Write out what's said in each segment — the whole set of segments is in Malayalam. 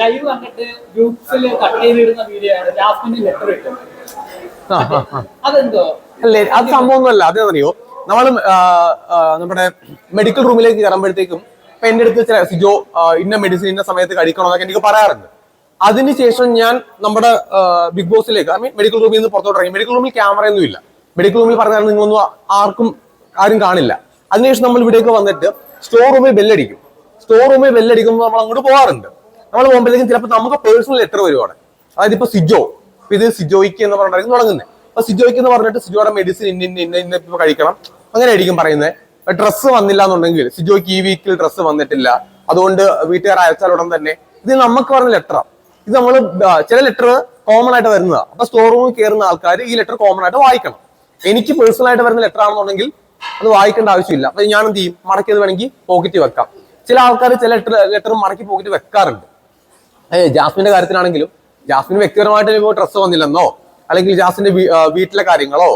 ലൈവ് കണ്ടിട്ട് ഗ്രൂപ്പ്സിൽ കട്ട് ചെയ്തിടുന്ന വീഡിയോ ആണ് ജാസ്മിന് ലെറ്റർ ഇട്ടത്. അതെന്തോ അല്ലേ? അത് സംഭവമൊന്നുമല്ല. അതെന്നറിയോ, നമ്മൾ നമ്മുടെ മെഡിക്കൽ റൂമിലേക്ക് കയറുമ്പോഴത്തേക്കും ഇപ്പൊ എന്റെ അടുത്ത് ചില സിജോ ഇന്ന മെഡിസിൻ ഇന്ന സമയത്ത് കഴിക്കണമെന്നൊക്കെ എനിക്ക് പറയാറുണ്ട്. അതിനുശേഷം ഞാൻ നമ്മുടെ ബിഗ് ബോസിലേക്ക് മെഡിക്കൽ റൂമിൽ നിന്ന് പുറത്തോട്ട് ഇറങ്ങി. മെഡിക്കൽ റൂമിൽ ക്യാമറയൊന്നും ഇല്ല. മെഡിക്കൽ റൂമിൽ പറഞ്ഞാൽ നിങ്ങളൊന്നും ആരും കാണില്ല. അതിനുശേഷം നമ്മൾ ഇവിടേക്ക് വന്നിട്ട് സ്റ്റോർ റൂമിൽ ബെല്ലടിക്കും. സ്റ്റോർ റൂമിൽ ബെല്ലടിക്കുമ്പോൾ നമ്മൾ അങ്ങോട്ട് പോകാറുണ്ട്. നമ്മൾ പോകുമ്പോഴത്തേക്കും ചിലപ്പോൾ നമുക്ക് പേഴ്സണൽ ലെറ്റർ വരുവാണ്. അതായത് ഇപ്പൊ സിജോ, ഇത് സിജോയ്ക്ക് എന്ന് പറഞ്ഞിട്ടായിരിക്കും തുടങ്ങുന്നത്. അപ്പൊ സിജോയ്ക്ക് എന്ന് പറഞ്ഞിട്ട് സിജോയുടെ മെഡിസിൻ ഇന്ന ഇപ്പൊ കഴിക്കണം അങ്ങനെ ആയിരിക്കും പറയുന്നത്. ഡ്രസ്സ് വന്നില്ല എന്നുണ്ടെങ്കിൽ സിജോയ്ക്ക് ഈ വീക്കിൽ ഡ്രസ്സ് വന്നിട്ടില്ല, അതുകൊണ്ട് വീട്ടുകാർ അയച്ചാൽ ഉടൻ തന്നെ, ഇത് നമുക്ക് പറഞ്ഞ ലെറ്ററാണ്. ഇത് നമ്മൾ ചില ലെറ്റർ കോമൺ ആയിട്ട് വരുന്നതാണ്. അപ്പൊ സ്റ്റോർ റൂമിൽ കയറുന്ന ആൾക്കാർ ഈ ലെറ്റർ കോമൺ ആയിട്ട് വായിക്കണം. എനിക്ക് പേഴ്സണൽ ആയിട്ട് വരുന്ന ലെറ്റർ ആണെന്നുണ്ടെങ്കിൽ അത് വായിക്കേണ്ട ആവശ്യമില്ല. അപ്പൊ ഞാൻ എന്ത് ചെയ്യും, മടക്കിയത് വേണമെങ്കിൽ പോക്കറ്റ് വെക്കാം. ചില ആൾക്കാർ ചില ലെറ്റർ മടക്കി പോക്കറ്റ് വെക്കാറുണ്ട്. ജാസ്മിന്റെ കാര്യത്തിലാണെങ്കിലും ജാസ്മിന് വ്യക്തിപരമായിട്ട് ഇപ്പോൾ ഡ്രസ്സ് വന്നില്ലെന്നോ അല്ലെങ്കിൽ ജാസ്മിന്റെ വീട്ടിലെ കാര്യങ്ങളോ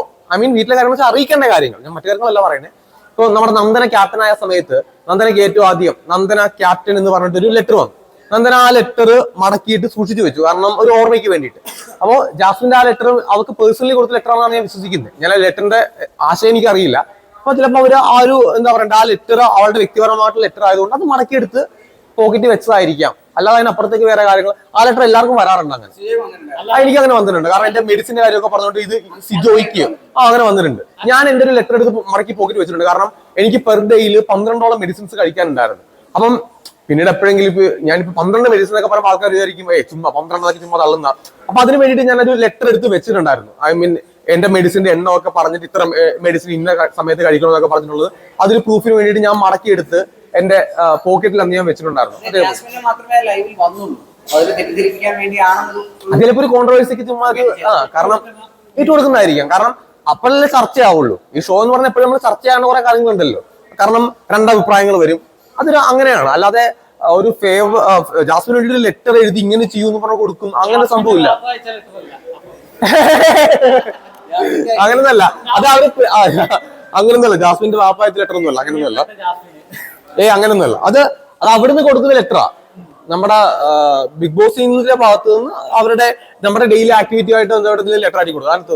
വീട്ടിലെ കാര്യങ്ങൾ അറിയിക്കേണ്ട കാര്യങ്ങൾ, ഞാൻ മറ്റു കാര്യങ്ങളല്ല പറയുന്നത്. ഇപ്പൊ നമ്മുടെ നന്ദന ക്യാപ്റ്റൻ ആയ സമയത്ത് നന്ദനയ്ക്ക് ഏറ്റവും ആദ്യം നന്ദന ക്യാപ്റ്റൻ എന്ന് പറഞ്ഞിട്ടൊരു ലെറ്റർ വന്നു. നന്ദന ആ ലെറ്റർ മടക്കിയിട്ട് സൂക്ഷിച്ചു വെച്ചു, കാരണം ഒരു ഓർമ്മയ്ക്ക് വേണ്ടിയിട്ട്. അപ്പോൾ ജാസ്മിന്റെ ആ ലെറ്റർ അവർക്ക് പേഴ്സണലി കൊടുത്ത ലെറ്റർ ആണെന്നാണ് ഞാൻ വിശ്വസിക്കുന്നത്. ഞാൻ ആ ലെറ്ററിന്റെ ആശയം എനിക്ക് അറിയില്ല. അപ്പൊ ചിലപ്പോൾ അവര് ആ ഒരു എന്താ പറയണ്ട, ആ ലെറ്റർ അവളുടെ വ്യക്തിപരമായിട്ടുള്ള ലെറ്റർ ആയതുകൊണ്ട് അത് മടക്കിയെടുത്ത് പോക്കറ്റ് വെച്ചതായിരിക്കാം. അല്ലാതെ അതിനപ്പുറത്തേക്ക് വേറെ കാര്യങ്ങൾ. ആ ലെറ്റർ എല്ലാവർക്കും വരാറുണ്ട്. അങ്ങനെ എനിക്ക് അങ്ങനെ വന്നിട്ടുണ്ട്. കാരണം എന്റെ മെഡിസിന്റെ കാര്യമൊക്കെ പറഞ്ഞുകൊണ്ട് ഇത് സിജോയ്ക്ക് അങ്ങനെ വന്നിട്ടുണ്ട്. ഞാൻ എന്റെ ഒരു ലെറ്റർ എടുത്ത് മടക്കി പോക്കറ്റ് വെച്ചിട്ടുണ്ട്. കാരണം എനിക്ക് പെർ ഡേയിൽ 12ഓളം മെഡിസിൻസ് കഴിക്കാനുണ്ടായിരുന്നു. അപ്പം പിന്നീട് എപ്പോഴെങ്കിലും ഞാനിപ്പോ 12 മെഡിസിൻ ഒക്കെ പറയുമ്പോൾ ആൾക്കാർ വിചാരിക്കും ചുമ്മാ 12 ചുമ്മാ തള്ളുന്ന. അപ്പൊ അതിന് വേണ്ടിയിട്ട് ഞാനൊരു ലെറ്റർ എടുത്ത് വെച്ചിട്ടുണ്ടായിരുന്നു. എന്റെ മെഡിസിന്റെ എണ്ണം ഒക്കെ പറഞ്ഞിട്ട് ഇത്ര മെഡിസിൻ ഇന്ന സമയത്ത് കഴിക്കണമെന്നൊക്കെ പറഞ്ഞിട്ടുള്ളത് അതൊരു പ്രൂഫിന് വേണ്ടിയിട്ട് ഞാൻ മടക്കിയെടുത്ത് എന്റെ പോക്കറ്റിൽ അന്ന് ഞാൻ വെച്ചിട്ടുണ്ടായിരുന്നു. അതിലിപ്പോ ഒരു കോൺട്രവേഴ്സിക്ക് ചുമ്മാ കാരണം ഇട്ട് കൊടുക്കുന്നതായിരിക്കാം. കാരണം അപ്പോഴല്ലേ ചർച്ചയാവുള്ളൂ. ഈ ഷോ എന്ന് പറഞ്ഞാൽ എപ്പോഴും നമ്മൾ ചർച്ച ചെയ്യാൻ കുറെ കാര്യങ്ങളുണ്ടല്ലോ. കാരണം രണ്ടഭിപ്രായങ്ങൾ വരും. അതൊരു അങ്ങനെയാണ്. അല്ലാതെ ഒരു ജാസ്മിന് വേണ്ടിയിട്ട് ലെറ്റർ എഴുതി ഇങ്ങനെ ചെയ്യൂന്ന് പറഞ്ഞ് കൊടുക്കും, അങ്ങനെ സംഭവമില്ല. അങ്ങനൊന്നല്ല. അത് അവര് അങ്ങനൊന്നല്ല. ജാസ്മിന്റെ വാപ്പായത്തിൽ ലെറ്റർ ഒന്നുമല്ല. അങ്ങനൊന്നുമല്ല. അങ്ങനൊന്നുമല്ല. അത് അവിടുന്ന് കൊടുക്കുന്ന ലെറ്ററാ. നമ്മുടെ ബിഗ് ബോസിന്റെ ഭാഗത്ത് നിന്ന് അവരുടെ നമ്മുടെ ഡെയിലി ആക്ടിവിറ്റി ആയിട്ട് ലെറ്റർ ആക്കി കൊടുക്കും. അതിനകത്ത്